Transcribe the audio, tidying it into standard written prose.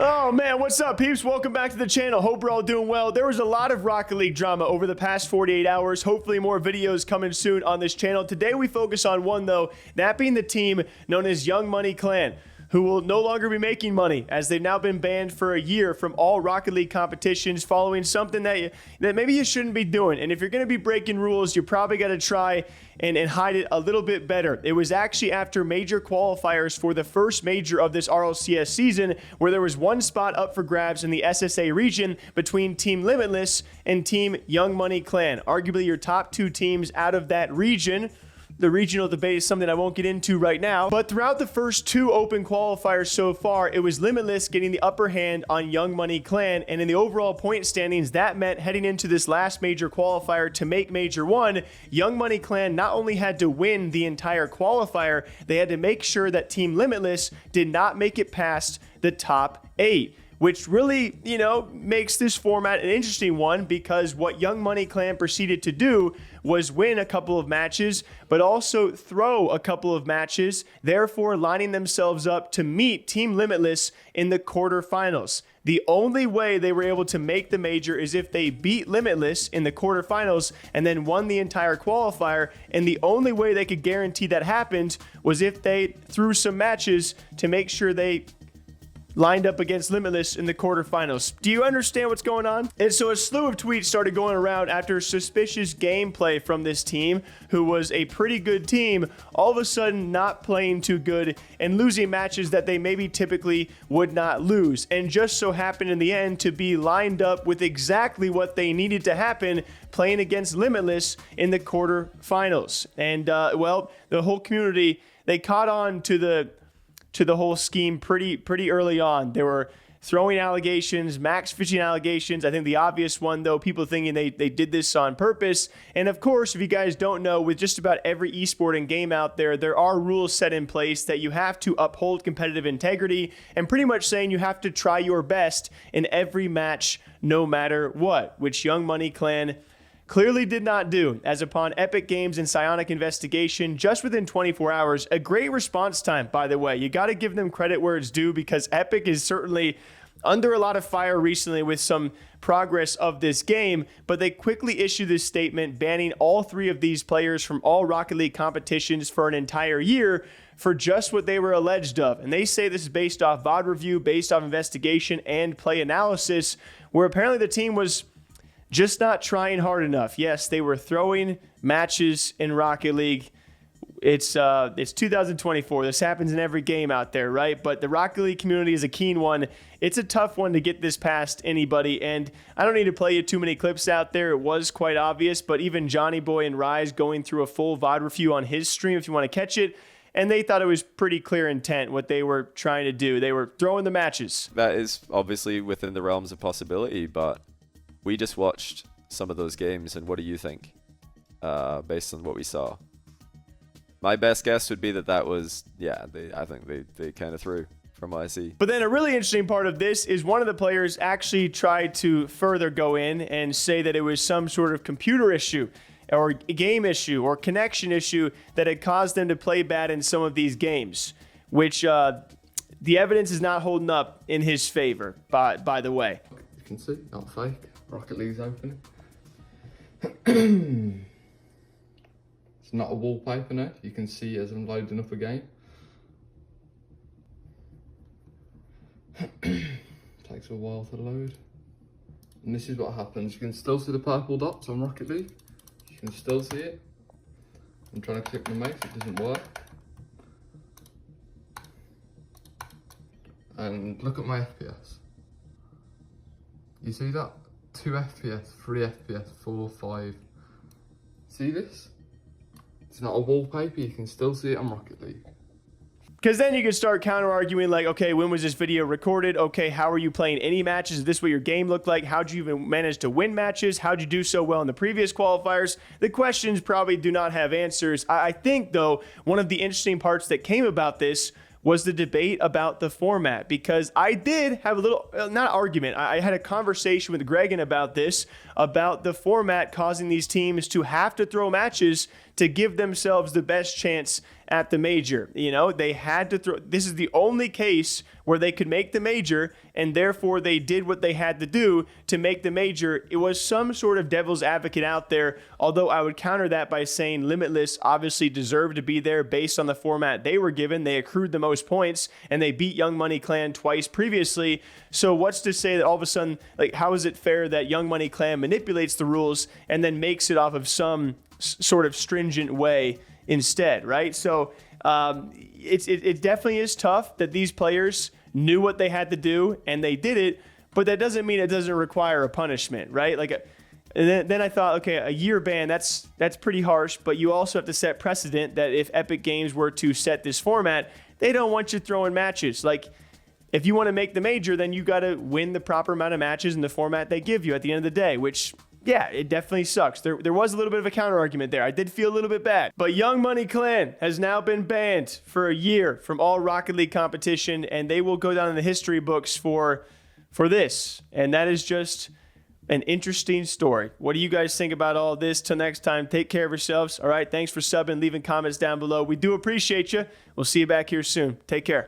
Oh man, what's up peeps? Welcome back to the channel. Hope we're all doing well. There was a lot of Rocket League drama over the past 48 hours. Hopefully more videos coming soon on this channel. Today we focus on one though, that being the team known as Young Money Clan, who will no longer be making money as they've now been banned for a year from all Rocket League competitions following something that maybe you shouldn't be doing. And if you're going to be breaking rules, you probably got to try and hide it a little bit better. It was actually after major qualifiers for the first major of this RLCS season where there was one spot up for grabs in the SSA region between Team Limitless and Team Young Money Clan. Arguably your top two teams out of that region. The regional debate is something I won't get into right now, but throughout the first two open qualifiers so far, it was Limitless getting the upper hand on Young Money Clan, and in the overall point standings, that meant heading into this last major qualifier to make Major 1, Young Money Clan not only had to win the entire qualifier, they had to make sure that Team Limitless did not make it past the top 8. Which really, makes this format an interesting one because what Young Money Clan proceeded to do was win a couple of matches, but also throw a couple of matches, therefore lining themselves up to meet Team Limitless in the quarterfinals. The only way they were able to make the major is if they beat Limitless in the quarterfinals and then won the entire qualifier, and the only way they could guarantee that happened was if they threw some matches to make sure they lined up against Limitless in the quarterfinals. Do you understand what's going on? And so a slew of tweets started going around after suspicious gameplay from this team, who was a pretty good team, all of a sudden not playing too good and losing matches that they maybe typically would not lose. And just so happened in the end to be lined up with exactly what they needed to happen, playing against Limitless in the quarterfinals. And well, the whole community, they caught on to the whole scheme pretty early on. They were throwing allegations, max fishing allegations. I think the obvious one, though, people thinking they did this on purpose. And of course, if you guys don't know, with just about every esport and game out there, there are rules set in place that you have to uphold competitive integrity and pretty much saying you have to try your best in every match no matter what, which Young Money Clan clearly did not do, as upon Epic Games and Psionic investigation just within 24 hours. A great response time, by the way. You got to give them credit where it's due because Epic is certainly under a lot of fire recently with some progress of this game, but they quickly issued this statement banning all three of these players from all Rocket League competitions for an entire year for just what they were alleged of. And they say this is based off VOD review, based off investigation and play analysis, where apparently the team was just not trying hard enough. Yes, they were throwing matches in Rocket League. It's 2024. This happens in every game out there, right? But the Rocket League community is a keen one. It's a tough one to get this past anybody, and I don't need to play you too many clips out there. It was quite obvious, but even Johnny Boy and Rise going through a full VOD review on his stream if you want to catch it, and they thought it was pretty clear intent what they were trying to do. They were throwing the matches. That is obviously within the realms of possibility, but we just watched some of those games, and what do you think, based on what we saw? My best guess would be that was, yeah, I think they kind of threw from what I see. But then a really interesting part of this is one of the players actually tried to further go in and say that it was some sort of computer issue or game issue or connection issue that had caused them to play bad in some of these games, which the evidence is not holding up in his favor, by the way. You can see, not fake. Rocket League's opening. It's not a wallpaper now. You can see as I'm loading up a game. Takes a while to load. And this is what happens. You can still see the purple dots on Rocket League. You can still see it. I'm trying to click the mouse, it doesn't work. And look at my FPS. You see that? 2 FPS, 3 FPS, 4, 5. See this? It's not a wallpaper, you can still see it on Rocket League. Because then you can start counter-arguing like, okay, when was this video recorded? Okay, how are you playing any matches? Is this what your game looked like? How'd you even manage to win matches? How'd you do so well in the previous qualifiers? The questions probably do not have answers. I think, though, one of the interesting parts that came about this was the debate about the format, because I did have a little, not argument, I had a conversation with Gregan about this about the format causing these teams to have to throw matches to give themselves the best chance at the major. You know, they had to throw. This is the only case where they could make the major, and therefore they did what they had to do to make the major. It was some sort of devil's advocate out there, although I would counter that by saying Limitless obviously deserved to be there based on the format they were given. They accrued the most points, and they beat Young Money Clan twice previously. So what's to say that all of a sudden, like, how is it fair that Young Money Clan manipulates the rules and then makes it off of some sort of stringent way instead, right? So it definitely is tough that these players knew what they had to do and they did it, but that doesn't mean it doesn't require a punishment, right? Like, and then I thought, okay, a year ban, that's pretty harsh, but you also have to set precedent that if Epic Games were to set this format, they don't want you throwing matches. Like, if you want to make the major, then you got to win the proper amount of matches in the format they give you at the end of the day, which, yeah, it definitely sucks. There was a little bit of a counter argument there. I did feel a little bit bad. But Young Money Clan has now been banned for a year from all Rocket League competition, and they will go down in the history books for this. And that is just an interesting story. What do you guys think about all this? Till next time, take care of yourselves. All right, thanks for subbing, leaving comments down below. We do appreciate you. We'll see you back here soon. Take care.